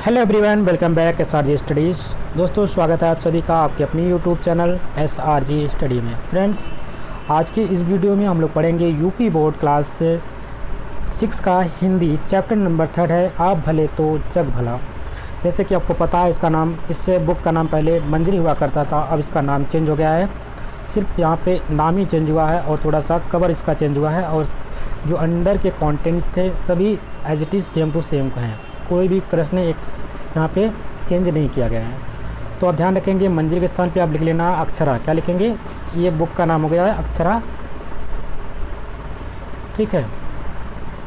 Hello everyone, welcome back SRG studies. दोस्तों, स्वागत है आप सभी का आपके अपनी यूट्यूब चैनल SRG स्टडी में। फ्रेंड्स, आज के इस वीडियो में हम लोग पढ़ेंगे यूपी बोर्ड क्लास 6 का हिंदी चैप्टर नंबर 3 है, आप भले तो जग भला। जैसे कि आपको पता है, इससे बुक का नाम पहले मंजरी हुआ करता था, अब इसका नाम चेंज हो गया है। सिर्फ यहाँ पे नाम ही चेंज हुआ है और थोड़ा सा कवर इसका चेंज हुआ है, और जो अंडर के कंटेंट थे सभी as it is same to same हैं। कोई भी प्रश्न यहाँ पे चेंज नहीं किया गया है। तो आप ध्यान रखेंगे, मंजिल के स्थान पे आप लिख लेना अक्षरा। क्या लिखेंगे? ये बुक का नाम हो गया है अक्षरा। ठीक है,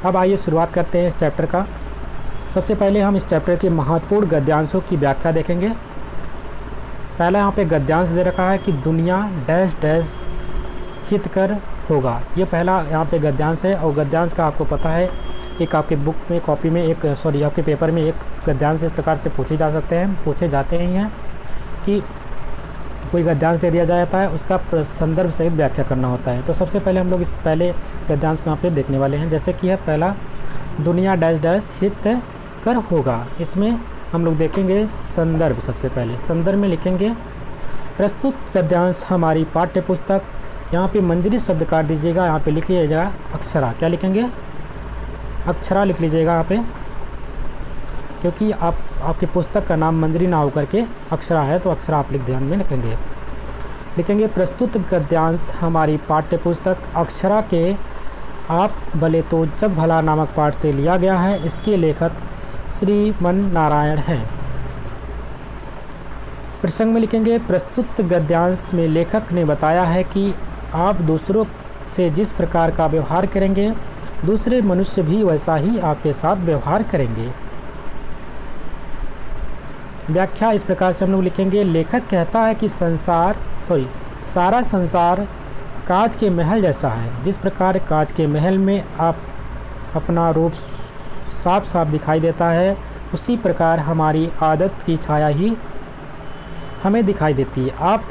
अब आइए शुरुआत करते हैं इस चैप्टर का। सबसे पहले हम इस चैप्टर के महत्वपूर्ण गद्यांशों की व्याख्या देखेंगे। पहला यहाँ पे गद्यांश दे रखा है कि दुनिया डैश डैश हितकर होगा। ये पहला यहाँ पे गद्यांश है, और गद्यांश का आपको पता है, एक आपके बुक में कॉपी में आपके पेपर में एक गद्यांश इस प्रकार से पूछे जाते ही हैं कि कोई गद्यांश दे दिया जाता है, उसका संदर्भ सहित व्याख्या करना होता है। तो सबसे पहले हम लोग इस पहले गद्यांश को यहाँ पे देखने वाले हैं। जैसे कि है पहला, दुनिया डैश डैश हित कर होगा। इसमें हम लोग देखेंगे संदर्भ। सबसे पहले संदर्भ में लिखेंगे प्रस्तुत गद्यांश हमारी पाठ्य पुस्तक। यहाँ पे मंजरी शब्द काट दीजिएगा, यहाँ पे लिख लीजिएगा अक्षरा। क्या लिखेंगे? अक्षरा लिख लीजिएगा यहाँ पे, क्योंकि आपकी पुस्तक का नाम मंजरी ना होकर के अक्षरा है, तो अक्षरा आप ध्यान में लिखेंगे प्रस्तुत गद्यांश हमारी पाठ्य पुस्तक अक्षरा के आप भले तो जग भला नामक पाठ से लिया गया है। इसके लेखक श्रीमन नारायण हैं। प्रसंग में लिखेंगे प्रस्तुत गद्यांश में लेखक ने बताया है कि आप दूसरों से जिस प्रकार का व्यवहार करेंगे, दूसरे मनुष्य भी वैसा ही आपके साथ व्यवहार करेंगे। व्याख्या इस प्रकार से हम लोग लिखेंगे, लेखक कहता है कि सारा संसार कांच के महल जैसा है। जिस प्रकार कांच के महल में आप अपना रूप साफ साफ दिखाई देता है, उसी प्रकार हमारी आदत की छाया ही हमें दिखाई देती है। आप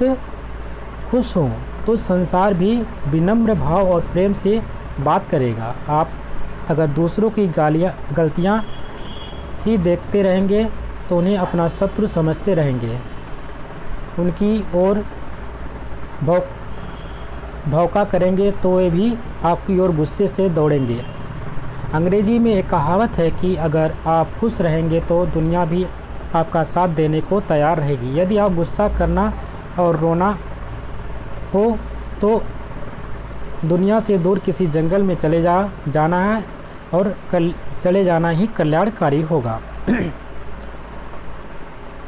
खुश हों तो संसार भी विनम्र भाव और प्रेम से बात करेगा। आप अगर दूसरों की गलतियां ही देखते रहेंगे तो उन्हें अपना शत्रु समझते रहेंगे, उनकी ओर भौंका करेंगे तो वे भी आपकी ओर गुस्से से दौड़ेंगे। अंग्रेजी में एक कहावत है कि अगर आप खुश रहेंगे तो दुनिया भी आपका साथ देने को तैयार रहेगी। यदि आप गुस्सा करना और रोना हो तो दुनिया से दूर किसी जंगल में जाना है, और चले जाना ही कल्याणकारी होगा।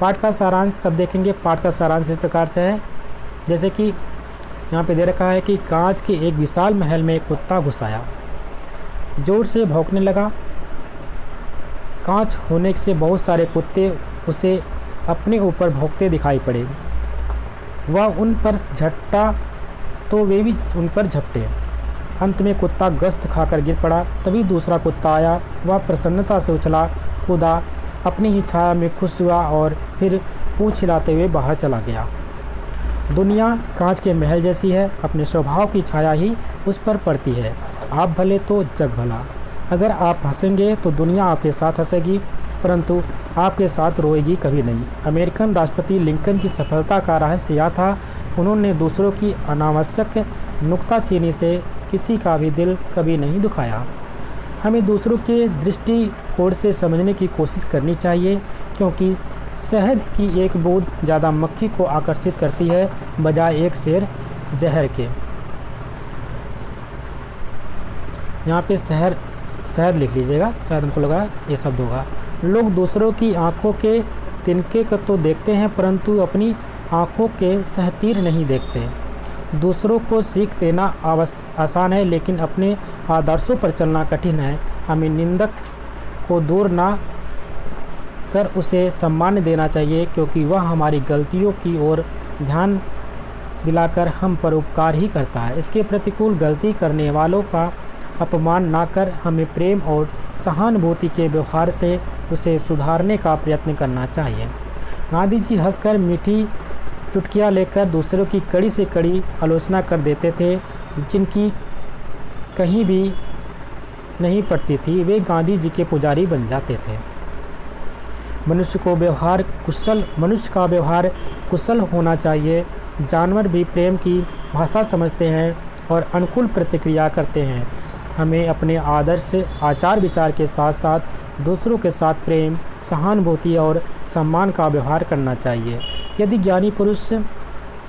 पाठ का सारांश सब देखेंगे। पाठ का सारांश इस प्रकार से है, जैसे कि यहाँ पे दे रखा है कि कांच के एक विशाल महल में एक कुत्ता घुस आया, जोर से भौंकने लगा। कांच होने से बहुत सारे कुत्ते उसे अपने ऊपर भौंकते दिखाई पड़े। वह उन पर झपटा तो वे भी उन पर झपटे। अंत में कुत्ता गश्त खाकर गिर पड़ा। तभी दूसरा कुत्ता आया, वह प्रसन्नता से उछला कूदा, अपनी ही छाया में खुश हुआ और फिर पूंछ हिलाते हुए बाहर चला गया। दुनिया कांच के महल जैसी है, अपने स्वभाव की छाया ही उस पर पड़ती है। आप भले तो जग भला। अगर आप हंसेंगे तो दुनिया आपके साथ हंसेगी, परंतु आपके साथ रोएगी कभी नहीं। अमेरिकन राष्ट्रपति लिंकन की सफलता का रहस्य यह था, उन्होंने दूसरों की अनावश्यक नुक्ताचीनी से किसी का भी दिल कभी नहीं दुखाया। हमें दूसरों के दृष्टिकोण से समझने की कोशिश करनी चाहिए, क्योंकि शहद की एक बूंद ज़्यादा मक्खी को आकर्षित करती है बजाय एक सेर जहर के। यहाँ पे शहद लिख लीजिएगा, शायद हमको लगा ये शब्द होगा। लोग दूसरों की आंखों के तिनके को तो देखते हैं, परंतु अपनी आंखों के सहतीर नहीं देखते। दूसरों को सीख देना आसान है, लेकिन अपने आदर्शों पर चलना कठिन है। हमें निंदक को दूर ना कर उसे सम्मान देना चाहिए, क्योंकि वह हमारी गलतियों की ओर ध्यान दिलाकर हम पर उपकार ही करता है। इसके प्रतिकूल गलती करने वालों का अपमान ना कर हमें प्रेम और सहानुभूति के व्यवहार से उसे सुधारने का प्रयत्न करना चाहिए। गांधी जी हंसकर मीठी चुटकियाँ लेकर दूसरों की कड़ी से कड़ी आलोचना कर देते थे, जिनकी कहीं भी नहीं पड़ती थी। वे गांधी जी के पुजारी बन जाते थे। मनुष्य का व्यवहार कुशल होना चाहिए। जानवर भी प्रेम की भाषा समझते हैं और अनुकूल प्रतिक्रिया करते हैं। हमें अपने आदर्श आचार विचार के साथ साथ दूसरों के साथ प्रेम, सहानुभूति और सम्मान का व्यवहार करना चाहिए। यदि ज्ञानी पुरुष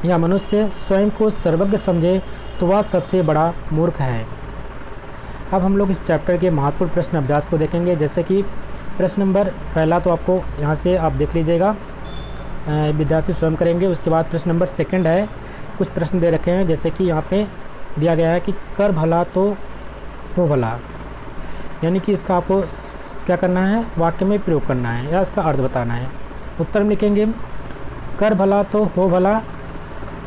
या मनुष्य स्वयं को सर्वज्ञ समझे तो वह सबसे बड़ा मूर्ख है। अब हम लोग इस चैप्टर के महत्वपूर्ण प्रश्न अभ्यास को देखेंगे। जैसे कि प्रश्न नंबर पहला तो आपको यहाँ से आप देख लीजिएगा, विद्यार्थी स्वयं करेंगे। उसके बाद प्रश्न नंबर सेकंड है, कुछ प्रश्न दे रखे हैं। जैसे कि यहाँ पे दिया गया है कि कर भला तो हो भला, यानी कि इसका आपको क्या करना है, वाक्य में प्रयोग करना है या इसका अर्थ बताना है। उत्तर में लिखेंगे कर भला तो हो भला।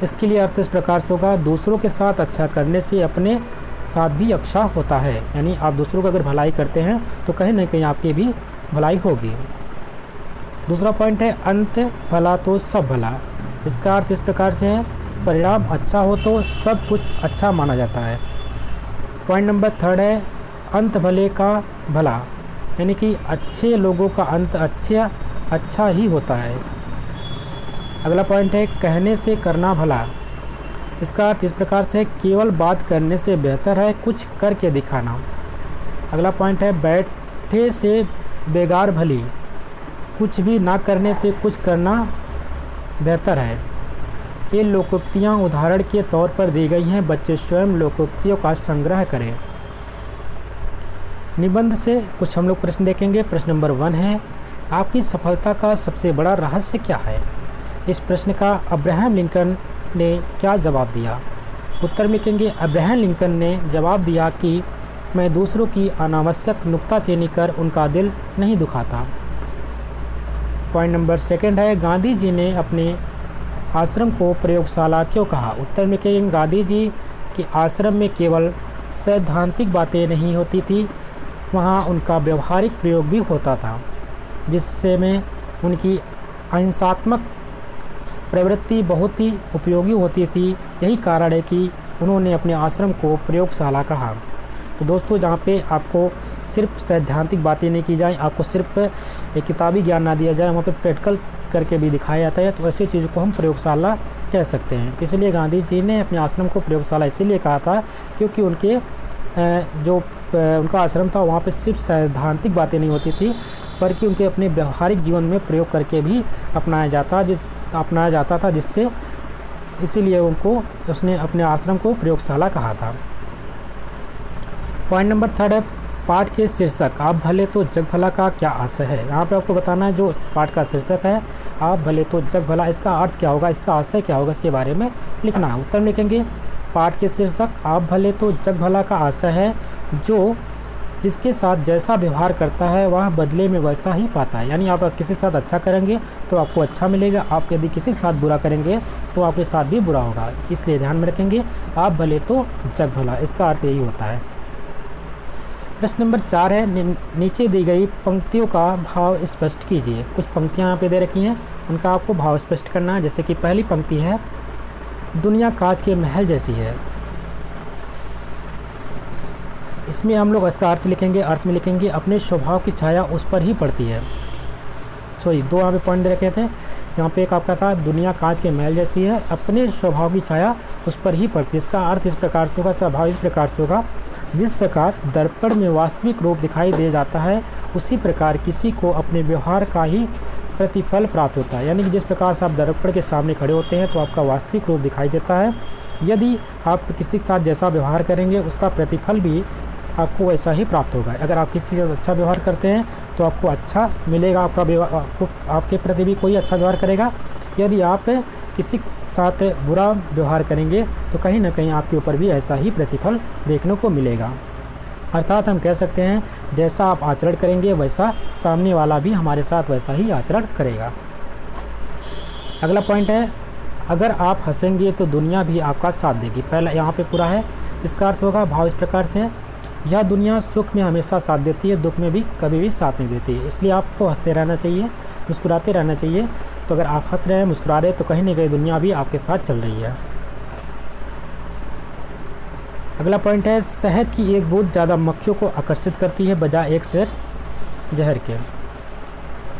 इसके लिए अर्थ इस प्रकार से होगा, दूसरों के साथ अच्छा करने से अपने साथ भी अच्छा होता है। यानी आप दूसरों को अगर भलाई करते हैं तो कहीं ना कहीं आपकी भी भलाई होगी। दूसरा पॉइंट है अंत भला तो सब भला। इसका अर्थ इस प्रकार से है, परिणाम अच्छा हो तो सब कुछ अच्छा माना जाता है। पॉइंट नंबर थर्ड है अंत भले का भला, यानी कि अच्छे लोगों का अंत अच्छा ही होता है। अगला पॉइंट है कहने से करना भला। इसका अर्थ इस प्रकार से केवल बात करने से बेहतर है कुछ करके दिखाना। अगला पॉइंट है बैठे से बेगार भली, कुछ भी ना करने से कुछ करना बेहतर है। ये लोकोक्तियाँ उदाहरण के तौर पर दी गई हैं, बच्चे स्वयं लोकोक्तियों का संग्रह करें। निबंध से कुछ हम लोग प्रश्न देखेंगे। प्रश्न नंबर 1 है, आपकी सफलता का सबसे बड़ा रहस्य क्या है? इस प्रश्न का अब्राहम लिंकन ने क्या जवाब दिया? उत्तर में लिखेंगे अब्राहम लिंकन ने जवाब दिया कि मैं दूसरों की अनावश्यक नुक्ताचीनी कर उनका दिल नहीं दुखाता। पॉइंट नंबर सेकंड है, गांधी जी ने अपने आश्रम को प्रयोगशाला क्यों कहा? उत्तर में लिखेंगे गांधी जी के आश्रम में केवल सैद्धांतिक बातें नहीं होती थी, वहाँ उनका व्यवहारिक प्रयोग भी होता था, जिससे में उनकी अहिंसात्मक प्रवृत्ति बहुत ही उपयोगी होती थी। यही कारण है कि उन्होंने अपने आश्रम को प्रयोगशाला कहा। तो दोस्तों, जहाँ पे आपको सिर्फ सैद्धांतिक बातें नहीं की जाए, आपको सिर्फ एक किताबी ज्ञान ना दिया जाए, वहाँ पे प्रैक्टिकल करके भी दिखाया जाता है, तो ऐसी चीज़ों को हम प्रयोगशाला कह सकते हैं। तो इसलिए गांधी जी ने अपने आश्रम को प्रयोगशाला इसीलिए कहा था क्योंकि उनके उनका आश्रम था, वहाँ पे सिर्फ सैद्धांतिक बातें नहीं होती थी, बल्कि उनके अपने व्यवहारिक जीवन में प्रयोग करके भी अपनाया जाता था, जिससे इसीलिए उसने अपने आश्रम को प्रयोगशाला कहा था। पॉइंट नंबर 3 है, पाठ के शीर्षक आप भले तो जग भला का क्या आशय है? यहाँ पे आपको बताना है जो पाठ का शीर्षक है आप भले तो जग भला, इसका अर्थ क्या होगा, इसका आशय क्या होगा, इसके बारे में लिखना है। उत्तर में लिखेंगे पाठ के शीर्षक आप भले तो जग भला का आशय है, जो जिसके साथ जैसा व्यवहार करता है वह बदले में वैसा ही पाता है। यानी आप किसी के साथ अच्छा करेंगे तो आपको अच्छा मिलेगा, आप यदि किसी के साथ बुरा करेंगे तो आपके साथ भी बुरा होगा। इसलिए ध्यान में रखेंगे आप भले तो जग भला, इसका अर्थ यही होता है। प्रश्न नंबर 4 है, नीचे दी गई पंक्तियों का भाव स्पष्ट कीजिए। कुछ पंक्तियाँ यहाँ पे दे रखी हैं, उनका आपको भाव स्पष्ट करना है। जैसे कि पहली पंक्ति है, दुनिया कांच के महल जैसी है। इसमें हम लोग इसका अर्थ लिखेंगे, अर्थ में लिखेंगे अपने स्वभाव की छाया उस पर ही पड़ती है। दो यहाँ पे पॉइंट दे रखे थे। यहाँ पे एक आपका था दुनिया कांच के महल जैसी है, अपने स्वभाव की छाया उस पर ही पड़ती है। इसका अर्थ इस प्रकार से होगा, स्वभाव इस प्रकार से होगा, जिस प्रकार दर्पण में वास्तविक रूप दिखाई दे जाता है उसी प्रकार किसी को अपने व्यवहार का ही प्रतिफल प्राप्त होता है। यानी कि जिस प्रकार से आप दर्पण के सामने खड़े होते हैं तो आपका वास्तविक रूप दिखाई देता है। यदि आप किसी के साथ जैसा व्यवहार करेंगे उसका प्रतिफल भी आपको वैसा ही प्राप्त होगा। अगर आप किसी से अच्छा व्यवहार करते हैं तो आपको अच्छा मिलेगा, आपके प्रति भी कोई अच्छा व्यवहार करेगा। यदि आप किसी के साथ बुरा व्यवहार करेंगे तो कहीं ना कहीं आपके ऊपर भी ऐसा ही प्रतिफल देखने को मिलेगा। अर्थात हम कह सकते हैं जैसा आप आचरण करेंगे वैसा सामने वाला भी हमारे साथ वैसा ही आचरण करेगा। अगला पॉइंट है, अगर आप हंसेंगे तो दुनिया भी आपका साथ देगी। पहला यहाँ पे पूरा है, इसका अर्थ होगा भाव इस प्रकार से है, यह दुनिया सुख में हमेशा साथ देती है, दुख में भी कभी भी साथ नहीं देती है। इसलिए आपको हंसते रहना चाहिए, मुस्कुराते रहना चाहिए। तो अगर आप हंस रहे हैं, मुस्कुरा रहे हैं तो कहीं ना कहीं दुनिया भी आपके साथ चल रही है। अगला पॉइंट है, शहद की एक बूंद ज़्यादा मक्खियों को आकर्षित करती है बजाय एक सेर जहर के।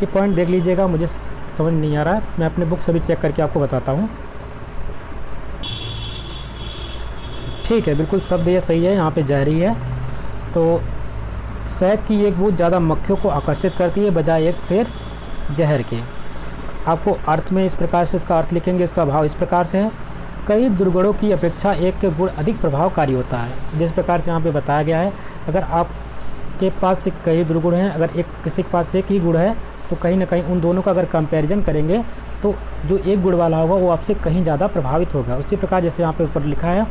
ये पॉइंट देख लीजिएगा, मुझे समझ नहीं आ रहा है, मैं अपने बुक से भी चेक करके आपको बताता हूँ। ठीक है, बिल्कुल शब्द ये सही है, यहाँ पे जहरी है। तो शहद की एक बूंद ज़्यादा मक्खियों को आकर्षित करती है बजाय एक शेर जहर के। आपको अर्थ में इस प्रकार से इसका अर्थ लिखेंगे, इसका भाव इस प्रकार से है, कई दुर्गुणों की अपेक्षा एक के गुण अधिक प्रभावकारी होता है। जिस प्रकार से यहाँ पे बताया गया है, अगर आपके पास कई दुर्गुण हैं, अगर एक किसी के पास एक ही गुण है, तो कहीं ना कहीं उन दोनों का अगर कंपैरिजन करेंगे तो जो एक गुण वाला होगा वो आपसे कहीं ज़्यादा प्रभावित होगा। उसी प्रकार जैसे यहाँ पे ऊपर लिखा है,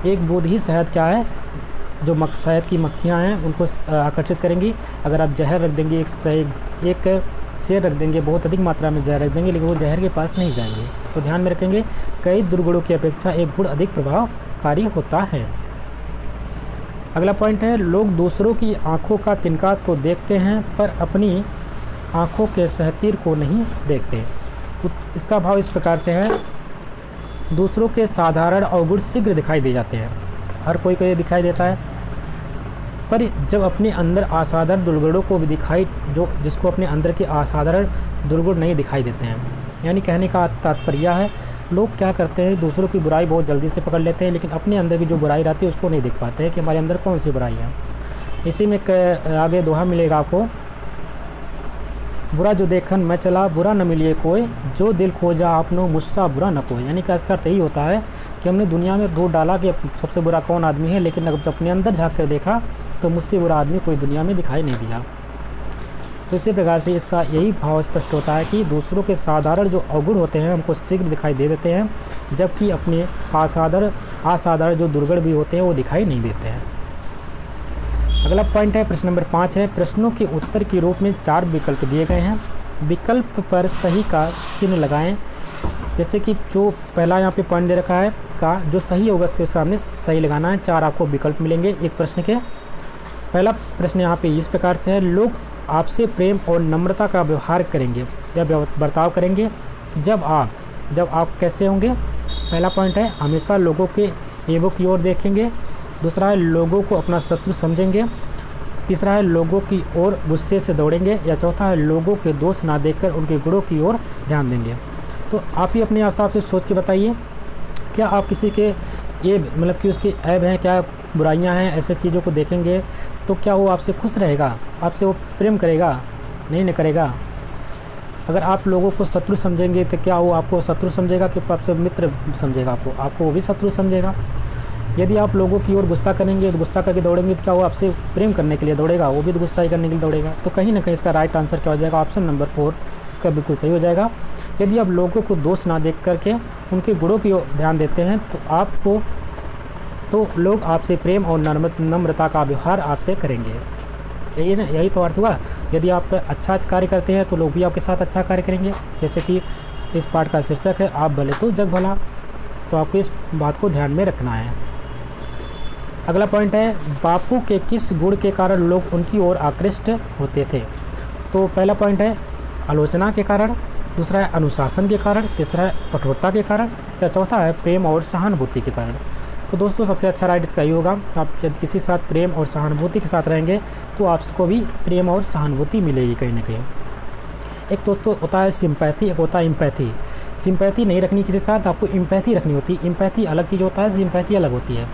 एक बूंद ही शहद क्या है, जो शहद की मक्खियाँ हैं उनको आकर्षित करेंगी। अगर आप जहर रख देंगे, एक शेर रख देंगे, बहुत अधिक मात्रा में जहर रख देंगे, लेकिन वो जहर के पास नहीं जाएंगे। तो ध्यान में रखेंगे, कई दुर्गुणों की अपेक्षा एक गुण अधिक प्रभावकारी होता है। अगला पॉइंट है, लोग दूसरों की आंखों का तिनका तो देखते हैं पर अपनी आंखों के सहतीर को नहीं देखते। तो इसका भाव इस प्रकार से है, दूसरों के साधारण अवगुण शीघ्र दिखाई दे जाते हैं, हर कोई को ये दिखाई देता है, पर जब अपने अंदर असाधारण दुर्गुणों को भी जिसको अपने अंदर के असाधारण दुर्गुण नहीं दिखाई देते हैं। यानी कहने का तात्पर्य है, लोग क्या करते हैं, दूसरों की बुराई बहुत जल्दी से पकड़ लेते हैं, लेकिन अपने अंदर की जो बुराई रहती है उसको नहीं देख पाते हैं कि हमारे अंदर कौन सी बुराई है। इसी में आगे दोहा मिलेगा आपको, बुरा जो देखन मैं चला बुरा न मिलिए कोई, जो दिल खोजा आपनो मुझसा बुरा न कोई। यानी कि इसका अर्थ यही होता है कि हमने दुनिया में ढूंढ डाला कि सबसे बुरा कौन आदमी है, लेकिन जब अपने अंदर झांक कर देखा तो मुझसे बुरा आदमी कोई दुनिया में दिखाई नहीं दिया। तो इसी प्रकार से इसका यही भाव स्पष्ट होता है कि दूसरों के साधारण जो अवगुण होते हैं हमको शीघ्र दिखाई दे देते हैं, जबकि अपने असाधारण जो दुर्गुण भी होते हैं वो दिखाई नहीं देते हैं। अगला पॉइंट है, प्रश्न नंबर 5 है, प्रश्नों के उत्तर के रूप में 4 विकल्प दिए गए हैं, विकल्प पर सही का चिन्ह लगाएं। जैसे कि जो पहला यहाँ पे पॉइंट दे रखा है का जो सही होगा उसके सामने सही लगाना है। 4 आपको विकल्प मिलेंगे एक प्रश्न के। पहला प्रश्न यहाँ पे इस प्रकार से है, लोग आपसे प्रेम और नम्रता का व्यवहार करेंगे या बर्ताव करेंगे जब आप कैसे होंगे। पहला पॉइंट है, हमेशा लोगों के ऐबों की ओर देखेंगे। दूसरा है, लोगों को अपना शत्रु समझेंगे। तीसरा है, लोगों की ओर गुस्से से दौड़ेंगे। या चौथा है, लोगों के दोष ना देखकर उनके गुणों की ओर ध्यान देंगे। तो आप ही अपने हिसाब से सोच के बताइए, क्या आप किसी के ऐब मतलब कि उसके ऐब हैं, क्या बुराइयां हैं, ऐसे चीज़ों को देखेंगे तो क्या वो आपसे खुश रहेगा, आपसे वो प्रेम करेगा? नहीं करेगा। अगर आप लोगों को शत्रु समझेंगे तो क्या वो आपको शत्रु समझेगा कि आपसे मित्र समझेगा? आपको वो भी शत्रु समझेगा। यदि आप लोगों की ओर गुस्सा करेंगे तो गुस्सा करके दौड़ेंगे तो क्या वो आपसे प्रेम करने के लिए दौड़ेगा? वो भी तो गुस्सा ही करने के लिए दौड़ेगा। तो कहीं ना कहीं इसका राइट आंसर क्या हो जाएगा? ऑप्शन नंबर 4 इसका बिल्कुल सही हो जाएगा। यदि आप लोगों को दोष ना देख करके उनके गुणों की ओर ध्यान देते हैं तो लोग आपसे प्रेम और नम्रता का व्यवहार आपसे करेंगे। यही तो अर्थ हुआ। यदि आप अच्छा कार्य करते हैं तो लोग भी आपके साथ अच्छा कार्य करेंगे। जैसे कि इस पाठ का शीर्षक है, आप भले तो जग भला। तो आपको इस बात को ध्यान में रखना है। अगला पॉइंट है, बापू के किस गुण के कारण लोग उनकी ओर आकृष्ट होते थे? तो पहला पॉइंट है आलोचना के कारण, दूसरा है अनुशासन के कारण, तीसरा है कठोरता के कारण, या चौथा है प्रेम और सहानुभूति के कारण। तो दोस्तों सबसे अच्छा राइट इसका ही होगा। आप यदि किसी के साथ प्रेम और सहानुभूति के साथ रहेंगे तो आपको भी प्रेम और सहानुभूति मिलेगी कहीं ना कहीं। एक दोस्तों होता है सिंपैथी, एक होता है इम्पैथी। सिंपैथी नहीं रखनी किसी के साथ, आपको इम्पैथी रखनी होती है। इम्पैथी अलग चीज़ होता है, सिंपैथी अलग होती है।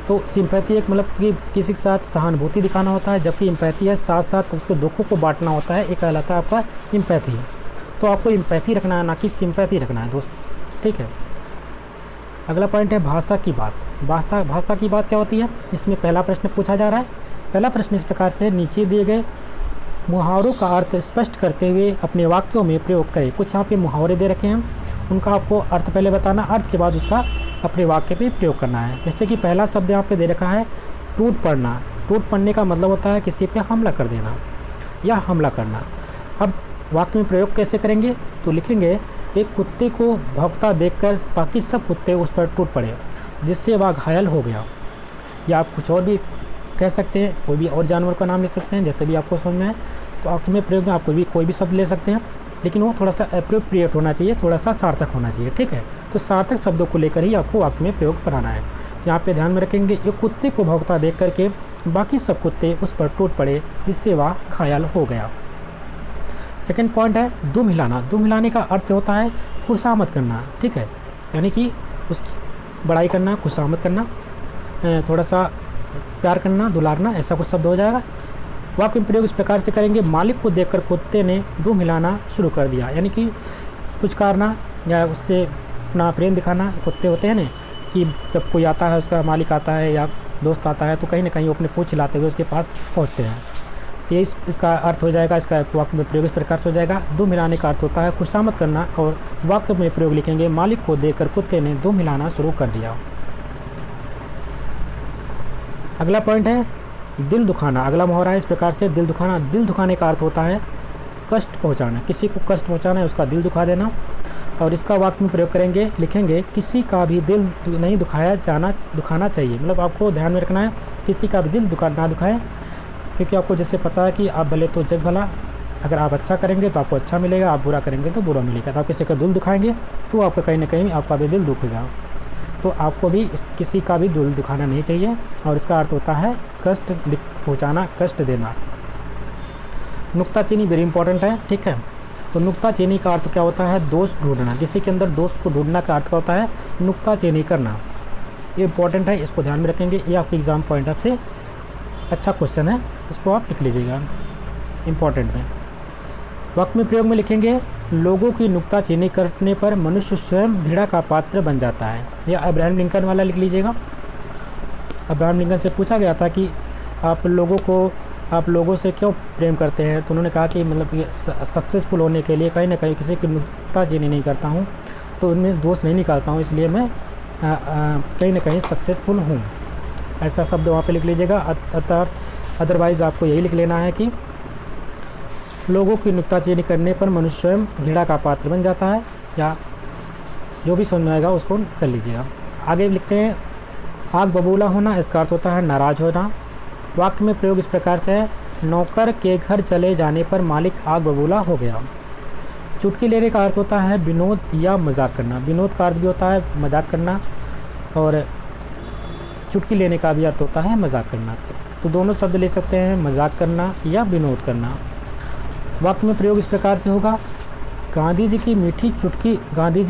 तो सिंपैथी एक मतलब कि किसी के साथ सहानुभूति दिखाना होता है, जबकि इम्पैथी है साथ साथ उसके दुखों को बांटना होता है, एक कहलाता है आपका इम्पैथी। तो आपको इम्पैथी रखना है, ना कि सिंपैथी रखना है दोस्त, ठीक है। अगला पॉइंट है भाषा की बात। भाषा की बात क्या होती है? इसमें पहला प्रश्न पूछा जा रहा है। पहला प्रश्न इस प्रकार से, नीचे दिए गए मुहावरों का अर्थ स्पष्ट करते हुए अपने वाक्यों में प्रयोग करें। कुछ यहाँ पे मुहावरे दे रखे हैं, उनका आपको अर्थ पहले बताना, अर्थ के बाद उसका अपने वाक्य पे प्रयोग करना है। जैसे कि पहला शब्द यहाँ पे दे रखा है टूट पड़ना। टूट पड़ने का मतलब होता है किसी पे हमला कर देना या हमला करना। अब वाक्य में प्रयोग कैसे करेंगे? तो लिखेंगे, एक कुत्ते को भौंकता देखकर बाकी सब कुत्ते उस पर टूट पड़े जिससे वह घायल हो गया। या आप कुछ और भी कह सकते हैं, कोई भी और जानवर का नाम ले सकते हैं, जैसे भी आपको समझ में आए। तो वाक्य में प्रयोग में आप कोई भी शब्द ले सकते हैं, लेकिन वो थोड़ा सा एप्रोप्रिएट होना चाहिए, थोड़ा सा सार्थक होना चाहिए, ठीक है। तो सार्थक शब्दों को लेकर ही आपको वाक्य में प्रयोग बनाना है। यहाँ पे ध्यान में रखेंगे, एक कुत्ते को भौंकता देख करके बाकी सब कुत्ते उस पर टूट पड़े जिससे वह घायल हो गया। सेकंड पॉइंट है दुम हिलाना। दुम हिलाने का अर्थ होता है खुशामद करना, ठीक है, यानी कि उसकी बड़ाई करना, खुशामद करना, थोड़ा सा प्यार करना, दुलारना, ऐसा कुछ शब्द हो जाएगा। वाक्य में प्रयोग इस प्रकार से करेंगे, मालिक को देखकर कुत्ते ने दुम हिलाना शुरू कर दिया, यानी कि कुछ करना या उससे अपना प्रेम दिखाना। कुत्ते होते हैं ना कि जब कोई आता है, उसका मालिक आता है या दोस्त आता है, तो कहीं ना कहीं वो अपने पूँछ हिलाते हुए उसके पास पहुँचते हैं। तो ये इसका अर्थ हो जाएगा, इसका वाक्य में प्रयोग इस प्रकार से हो जाएगा। दुम हिलाने का अर्थ होता है खुशामद करना, और वाक्य में प्रयोग लिखेंगे, मालिक को देखकर कुत्ते ने दुम हिलाना शुरू कर दिया। अगला पॉइंट है दिल दुखाना। अगला मुहावरा है इस प्रकार से, दिल दुखाना। दिल दुखाने का अर्थ होता है कष्ट पहुंचाना, किसी को कष्ट पहुंचाना है, उसका दिल दुखा देना। और इसका वाक्य में प्रयोग करेंगे, लिखेंगे, किसी का भी दिल नहीं दुखाना चाहिए। मतलब आपको ध्यान में रखना है, किसी का भी दिल ना दुखाए, क्योंकि आपको जैसे पता है कि आप भले तो जग भला, अगर आप अच्छा करेंगे तो आपको अच्छा मिलेगा, आप बुरा करेंगे तो बुरा मिलेगा। तो आप किसी का दिल दुखाएंगे तो आपका कहीं ना कहीं आपका भी दिल दुखेगा। तो आपको भी किसी का भी दिल दुखाना नहीं चाहिए, और इसका अर्थ होता है कष्ट पहुंचाना, कष्ट देना। नुक्ताचीनी वेरी इंपॉर्टेंट है, ठीक है। तो नुक्ताचीनी का अर्थ क्या होता है, दोष ढूंढना। किसी के अंदर दोष को ढूंढना का अर्थ क्या होता है, नुक्ताचीनी करना। ये इंपॉर्टेंट है, इसको ध्यान में रखेंगे। ये आपके एग्जाम पॉइंट ऑफ से अच्छा क्वेश्चन है, इसको आप लिख लीजिएगा इंपॉर्टेंट में। वाक्य में प्रयोग में लिखेंगे, लोगों की नुक्ताचीनी करने पर मनुष्य स्वयं घृणा का पात्र बन जाता है। यह अब्राहम लिंकन वाला लिख लीजिएगा। अब्राहम लिंकन से पूछा गया था कि आप लोगों से क्यों प्रेम करते हैं, तो उन्होंने कहा कि मतलब कि सक्सेसफुल होने के लिए कहीं ना कहीं किसी की नुक्ताचीनी नहीं करता हूँ, तो उनमें दोष नहीं निकालता हूँ, इसलिए मैं कहीं ना कहीं सक्सेसफुल हूँ। ऐसा शब्द वहाँ पे लिख लीजिएगा। अदरवाइज़ आपको यही लिख लेना है कि लोगों की नुक्ताचीनी करने पर मनुष्य स्वयं घृणा का पात्र बन जाता है, या जो भी समझ में आएगा उसको कर लीजिएगा। आगे लिखते हैं, आग बबूला होना। इसका अर्थ होता है नाराज़ होना। वाक्य में प्रयोग इस प्रकार से है, नौकर के घर चले जाने पर मालिक आग बबूला हो गया। चुटकी लेने का अर्थ होता है विनोद या मजाक करना। विनोद का अर्थ भी होता है मजाक करना, और चुटकी लेने का भी अर्थ होता है मजाक करना। तो दोनों शब्द ले सकते हैं, मजाक करना या विनोद करना। वाक्य में प्रयोग इस प्रकार से होगा, गांधी जी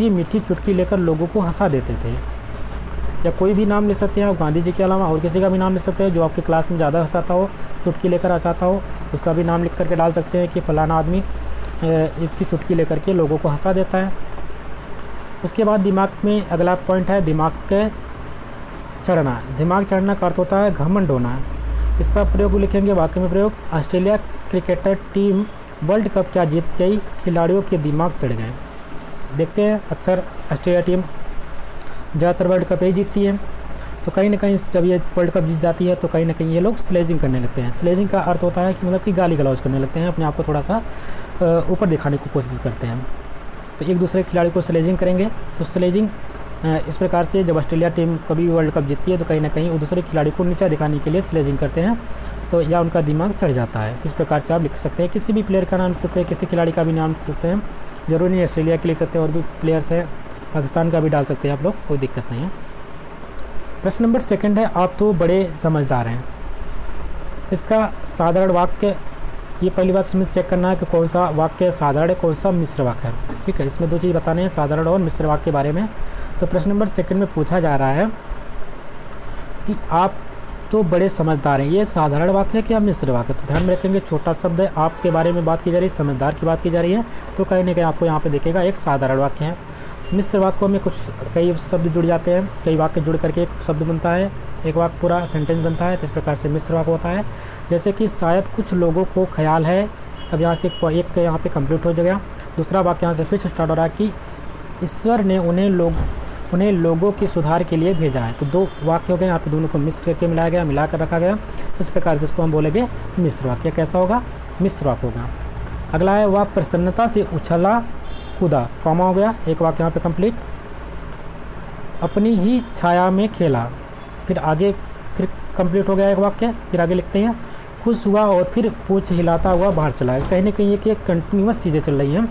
मीठी चुटकी लेकर लोगों को हंसा देते थे। या कोई भी नाम ले सकते हैं आप, गांधी जी के अलावा और किसी का भी नाम ले सकते हैं जो आपकी क्लास में ज़्यादा हंसाता हो, चुटकी लेकर हंसाता हो, उसका भी नाम लिख करके डाल सकते हैं कि फलाना आदमी इसकी चुटकी लेकर के लोगों को हंसा देता है। उसके बाद दिमाग में अगला पॉइंट है दिमाग के चढ़ना। दिमाग चढ़ना का अर्थ होता है घमंड होना। इसका प्रयोग लिखेंगे वाक्य में प्रयोग, Australia cricketer team world cup क्या जीत गई, खिलाड़ियों के दिमाग चढ़ गए। देखते हैं अक्सर ऑस्ट्रेलिया टीम ज़्यादातर वर्ल्ड कप ही जीतती है, तो कहीं ना कहीं जब ये वर्ल्ड कप जीत जाती है तो कहीं ना कहीं ये लोग स्लेजिंग करने लगते हैं। स्लेजिंग का अर्थ होता है कि मतलब कि गाली गलौज करने लगते हैं, अपने आप को थोड़ा सा ऊपर दिखाने की कोशिश करते हैं। तो एक दूसरे खिलाड़ी को स्लेजिंग करेंगे। तो स्लेजिंग इस प्रकार से जब ऑस्ट्रेलिया टीम कभी भी वर्ल्ड कप जीतती है तो कहीं ना कहीं वो दूसरे खिलाड़ी को नीचा दिखाने के लिए स्लेजिंग करते हैं, तो या उनका दिमाग चढ़ जाता है। तो इस प्रकार से आप लिख सकते हैं, किसी भी प्लेयर का नाम लिख सकते हैं, किसी खिलाड़ी का भी नाम लिख सकते हैं, जरूरी नहीं ऑस्ट्रेलिया के लिख सकते हैं, और भी प्लेयर्स हैं, पाकिस्तान का भी डाल सकते हैं आप लोग, कोई दिक्कत नहीं है। प्रश्न नंबर सेकंड है, आप तो बड़े समझदार हैं। इसका साधारण वाक्य, ये पहली बात इसमें चेक करना है कि कौन सा वाक्य साधारण है, कौन सा मिश्र वाक्य है। ठीक है, इसमें दो चीज़ बताने हैं, साधारण और मिश्र वाक्य के बारे में। तो प्रश्न नंबर सेकंड में पूछा जा रहा है कि आप तो बड़े समझदार हैं, ये साधारण वाक्य है कि आप मिश्र वाक्य। तो ध्यान में रखेंगे, छोटा शब्द है, आपके बारे में बात की जा रही है, समझदार की बात की जा रही है, तो कहीं ना कहीं आपको यहाँ पे देखेगा एक साधारण वाक्य है। मिश्र वाक्यों में कई शब्द जुड़ जाते हैं, कई वाक्य जुड़ करके एक शब्द बनता है, एक वाक्य पूरा सेंटेंस बनता है। तो इस प्रकार से मिश्र वाक्य होता है। जैसे कि शायद कुछ लोगों को ख्याल है, अब यहाँ से एक यहाँ पे कंप्लीट हो गया। दूसरा वाक्य यहाँ से फिर से स्टार्ट हो रहा है कि ईश्वर ने उन्हें लोगों की सुधार के लिए भेजा है। तो दो वाक्य हो गए, यहाँ पे दोनों को मिश्र करके मिलाया गया, मिलाकर रखा गया। इस प्रकार से इसको हम बोलेंगे मिश्र वाक्य। कैसा होगा? मिश्र वाक्य होगा। अगला है, वह प्रसन्नता से उछला कूदा, कॉमा हो गया, एक वाक्य यहाँ पे कंप्लीट। अपनी ही छाया में खेला, फिर आगे फिर कंप्लीट हो गया एक वाक्य। फिर आगे लिखते हैं, खुश हुआ और फिर पूंछ हिलाता हुआ बाहर चला गया। कहीं ना कहीं ये कंटिन्यूस चीज़ें चल रही हैं।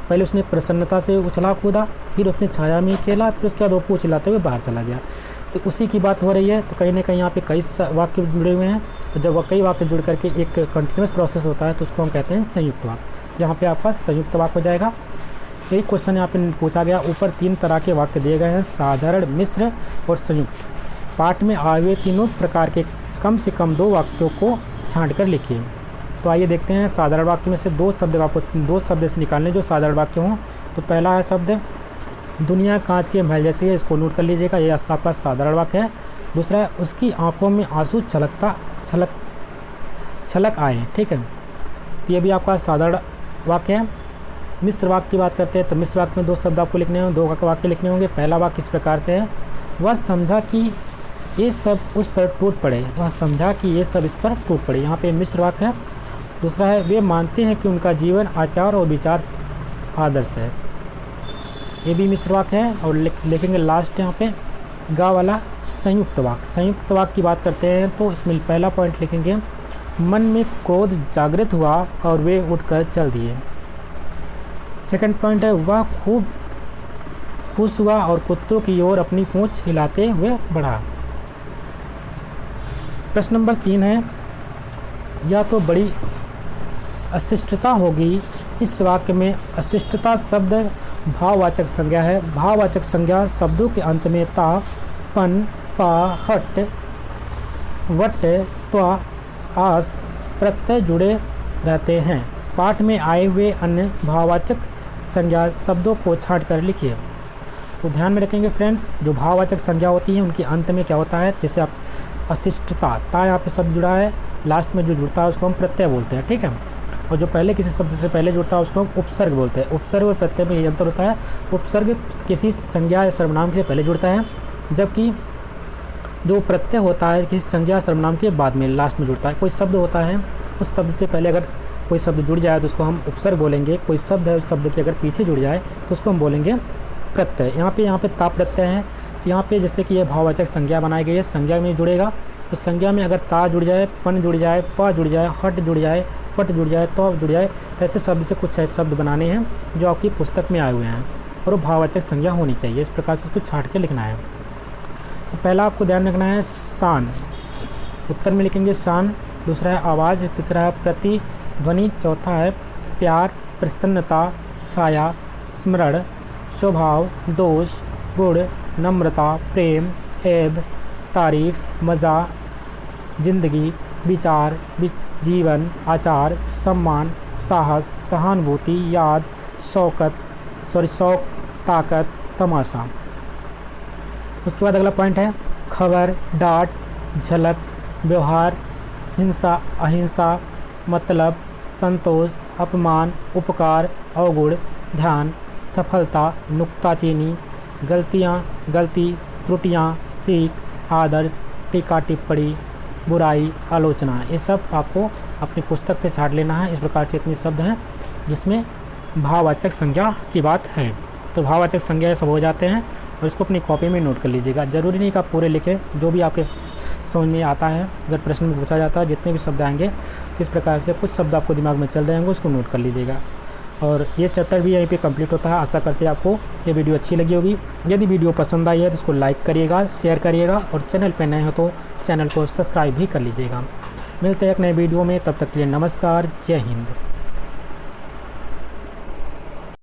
पहले उसने प्रसन्नता से उछला कूदा, फिर उसने छाया में खेला, फिर उसके बाद वो पूंछ हिलाते हुए बाहर चला गया। तो उसी की बात हो रही है। तो कहीं ना कहीं यहाँ पे कई वाक्य जुड़े हुए हैं। तो जब कई वाक्य जुड़ करके एक कंटिन्यूस प्रोसेस होता है तो उसको हम कहते हैं संयुक्त वाक्य। तो यहाँ पे आपका संयुक्त वाक्य हो जाएगा। यही क्वेश्चन यहाँ पे पूछा गया। ऊपर 3 तरह के वाक्य दिए गए हैं, साधारण, मिश्र और संयुक्त। पाठ में आए हुए तीनों प्रकार के कम से कम 2 वाक्यों को छांट कर लिखिए। तो आइए देखते हैं साधारण वाक्य में से 2 शब्द आपको 2 शब्द से निकालने जो साधारण वाक्य हों। तो पहला है शब्द दुनिया कांच के महल जैसी है, इसको नोट कर लीजिएगा, ये आपका साधारण वाक्य है। दूसरा है उसकी आंखों में आंसू छलक आए, ठीक है, तो ये भी आपका साधारण वाक्य है। मिश्र वाक्य की बात करते हैं तो मिश्र वाक्य में 2 शब्द आपको लिखने होंगे, 2 वाक्य लिखने होंगे। पहला वाक्य इस प्रकार से है, वह समझा कि ये सब उस पर टूट पड़े, वह समझा कि ये सब इस पर टूट पड़े, यहाँ पे मिश्र वाक्य है। दूसरा है वे मानते हैं कि उनका जीवन आचार और विचार आदर्श है, ये भी मिश्र वाक्य है। और लिखेंगे लास्ट यहाँ पे गा वाला संयुक्त वाक्य। संयुक्त वाक्य की बात करते हैं तो इसमें पहला पॉइंट लिखेंगे, मन में क्रोध जागृत हुआ और वे उठकर चल दिए। सेकंड पॉइंट है वह खूब खुश हुआ और कुत्तों की ओर अपनी पूंछ हिलाते हुए बढ़ा। प्रश्न नंबर 3 है, यह तो बड़ी अशिष्टता होगी। इस वाक्य में अशिष्टता शब्द भाववाचक संज्ञा है। भाववाचक संज्ञा शब्दों के अंत में ता, पन, पा, हट, वट, त्वा, आस प्रत्यय जुड़े रहते हैं। पाठ में आए हुए अन्य भाववाचक संज्ञा शब्दों को छांट कर लिखिए। तो ध्यान में रखेंगे फ्रेंड्स, जो भाववाचक संज्ञा होती है उनके अंत में क्या होता है, जैसे आप अशिष्टता, ता यहाँ पे शब्द जुड़ा है, लास्ट में जो जुड़ता है उसको हम प्रत्यय बोलते हैं, ठीक है। और जो पहले किसी शब्द से पहले जुड़ता है उसको हम उपसर्ग बोलते हैं। उपसर्ग और प्रत्यय में ये अंतर होता है, उपसर्ग किसी संज्ञा या सर्वनाम से पहले जुड़ता है, जबकि जो प्रत्यय होता है किसी संज्ञा सर्वनाम के बाद में लास्ट में जुड़ता है। कोई शब्द होता है, उस शब्द से पहले अगर कोई शब्द जुड़ जाए तो उसको हम उपसर्ग बोलेंगे। कोई शब्द है, उस शब्द के अगर पीछे जुड़ जाए तो उसको हम बोलेंगे प्रत्यय। यहाँ पे ता प्रत्यय है, तो यहाँ पे जैसे कि ये भाववाचक संज्ञा बनाई गई है, संज्ञा में जुड़ेगा। तो संज्ञा में अगर ता जुड़ जाए, पन जुड़ जाए, प जुड़ जाए, हट जुड़ जाए, पट जुड़ जाए, तो जुड़ जाए, तो ऐसे शब्द से कुछ ऐसे शब्द बनाने हैं जो आपकी पुस्तक में आए हुए हैं और वो भाववाचक संज्ञा होनी चाहिए। इस प्रकार से उसको छांट के लिखना है। तो पहला आपको ध्यान रखना है शान, उत्तर में लिखेंगे शान। दूसरा है आवाज़, तीसरा है प्रतिध्वनि, चौथा है प्यार, प्रसन्नता, छाया, स्मरण, स्वभाव, दोष, गुण, नम्रता, प्रेम, ऐब, तारीफ, मज़ा, जिंदगी, विचार, जीवन, आचार, सम्मान, साहस, सहानुभूति, याद, शौक, ताकत, तमाशा। उसके बाद अगला पॉइंट है खबर, डांट, झलक, व्यवहार, हिंसा, अहिंसा, मतलब, संतोष, अपमान, उपकार, अवगुण, ध्यान, सफलता, नुक्ताचीनी, गलती, त्रुटियाँ, सीख, आदर्श, टीका टिप्पणी, बुराई, आलोचना। ये सब आपको अपनी पुस्तक से छांट लेना है। इस प्रकार से इतने शब्द हैं जिसमें भाववाचक संज्ञा की बात है। तो भाववाचक संज्ञा सब हो जाते हैं और इसको अपनी कॉपी में नोट कर लीजिएगा। ज़रूरी नहीं कि आप पूरे लिखें, जो भी आपके समझ में आता है, अगर प्रश्न में पूछा जाता है जितने भी शब्द आएंगे इस प्रकार से कुछ शब्द आपको दिमाग में चल रहे होंगे उसको नोट कर लीजिएगा। और ये चैप्टर भी यहीं पे कंप्लीट होता है। आशा करते हैं आपको ये वीडियो अच्छी लगी होगी। यदि वीडियो पसंद आई है तो इसको लाइक करिएगा, शेयर करिएगा और चैनल पर नए हो तो चैनल को सब्सक्राइब भी कर लीजिएगा। मिलते हैं एक नए वीडियो में, तब तक के लिए नमस्कार, जय हिंद।